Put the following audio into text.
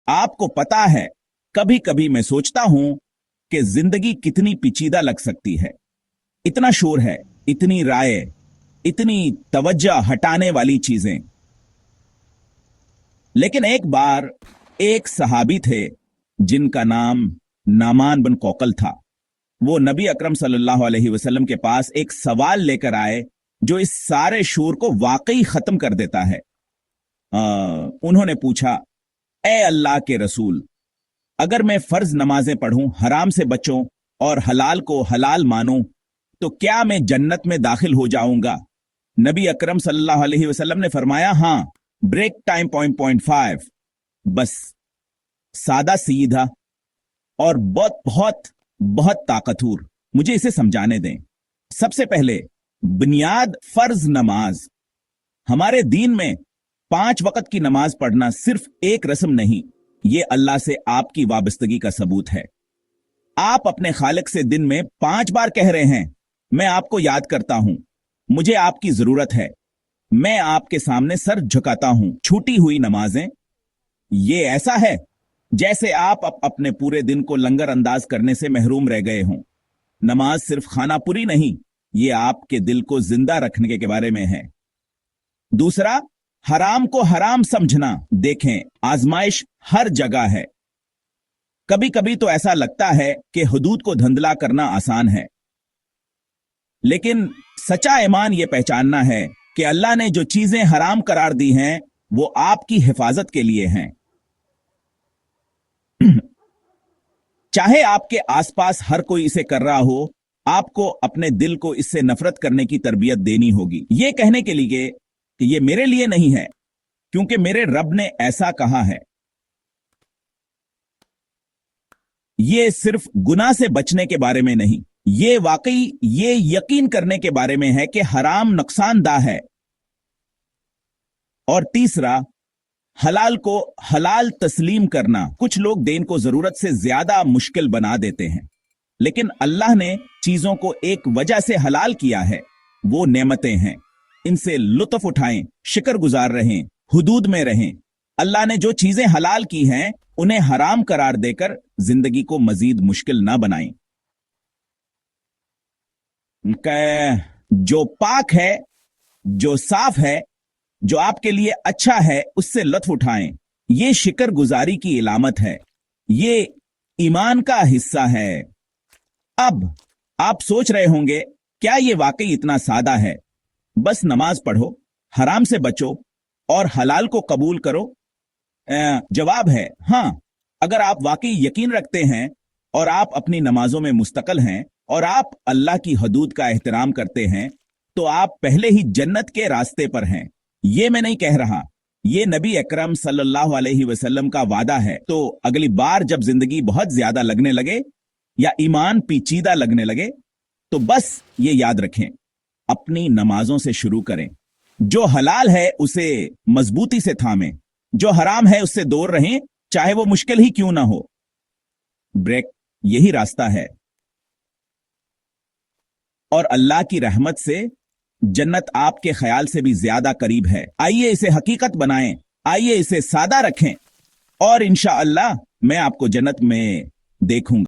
आपको पता है, कभी कभी मैं सोचता हूं कि जिंदगी कितनी पेचीदा लग सकती है। इतना शोर है, इतनी राय, इतनी तवज्जो हटाने वाली चीजें। लेकिन एक बार एक सहाबी थे जिनका नाम नामान बिन कौकल था। वो नबी अकरम सल्लल्लाहु अलैहि वसल्लम के पास एक सवाल लेकर आए जो इस सारे शोर को वाकई खत्म कर देता है। उन्होंने पूछा, ए अल्लाह के रसूल, अगर मैं फर्ज नमाजें पढ़ूं, हराम से बचूं और हलाल को हलाल मानूं, तो क्या मैं जन्नत में दाखिल हो जाऊंगा? नबी अकरम सल्लल्लाहु अलैहि वसल्लम ने फरमाया, हां। Break time point 5। बस सादा सीधा और बहुत बहुत बहुत ताकतवर। मुझे इसे समझाने दें। सबसे पहले बुनियाद फर्ज नमाज। हमारे दीन में 5 वक्त की नमाज पढ़ना सिर्फ एक रस्म नहीं, यह अल्लाह से आपकी वाबस्तगी का सबूत है। आप अपने खालिक से दिन में 5 बार कह रहे हैं, मैं आपको याद करता हूं, मुझे आपकी जरूरत है, मैं आपके सामने सर झुकाता हूं। छूटी हुई नमाजें, ये ऐसा है जैसे आप अपने पूरे दिन को लंगर अंदाज करने से महरूम रह गए हों। नमाज सिर्फ खाना पूरी नहीं, ये आपके दिल को जिंदा रखने के बारे में है। दूसरा, हराम को हराम समझना। देखें, आजमाइश हर जगह है। कभी कभी तो ऐसा लगता है कि हुदूद को धंधला करना आसान है, लेकिन सच्चा ईमान यह पहचानना है कि अल्लाह ने जो चीजें हराम करार दी हैं वो आपकी हिफाजत के लिए हैं। चाहे आपके आसपास हर कोई इसे कर रहा हो, आपको अपने दिल को इससे नफरत करने की तरबियत देनी होगी, यह कहने के लिए कि यह मेरे लिए नहीं है, क्योंकि मेरे रब ने ऐसा कहा है। यह सिर्फ गुनाह से बचने के बारे में नहीं, यह वाकई ये यकीन करने के बारे में है कि हराम नुकसानदाह है। और तीसरा, हलाल को हलाल तस्लीम करना। कुछ लोग दीन को जरूरत से ज्यादा मुश्किल बना देते हैं, लेकिन अल्लाह ने चीजों को एक वजह से हलाल किया है, वो नेमतें हैं। इनसे लुत्फ उठाएं, शुक्रगुजार रहें, हुदूद में रहें। अल्लाह ने जो चीजें हलाल की हैं उन्हें हराम करार देकर जिंदगी को मजीद मुश्किल ना बनाएं। जो पाक है, जो साफ है, जो आपके लिए अच्छा है, उससे लुत्फ उठाएं। यह शुक्रगुजारी की इलामत है, ये ईमान का हिस्सा है। अब आप सोच रहे होंगे, क्या यह वाकई इतना सादा है? बस नमाज पढ़ो, हराम से बचो और हलाल को कबूल करो। जवाब है हां। अगर आप वाकई यकीन रखते हैं और आप अपनी नमाजों में मुस्तकिल हैं और आप अल्लाह की हदूद का एहतराम करते हैं, तो आप पहले ही जन्नत के रास्ते पर हैं। ये मैं नहीं कह रहा, ये नबी अकरम सल्लल्लाहु अलैहि वसल्लम का वादा है। तो अगली बार जब जिंदगी बहुत ज्यादा लगने लगे या ईमान पेचीदा लगने लगे, तो बस ये याद रखें, अपनी नमाजों से शुरू करें। जो हलाल है उसे मजबूती से थामें, जो हराम है उससे दूर रहें, चाहे वो मुश्किल ही क्यों ना हो। ब्रेक, यही रास्ता है, और अल्लाह की रहमत से जन्नत आपके ख्याल से भी ज्यादा करीब है। आइए इसे हकीकत बनाएं, आइए इसे सादा रखें, और इंशाअल्लाह मैं आपको जन्नत में देखूंगा।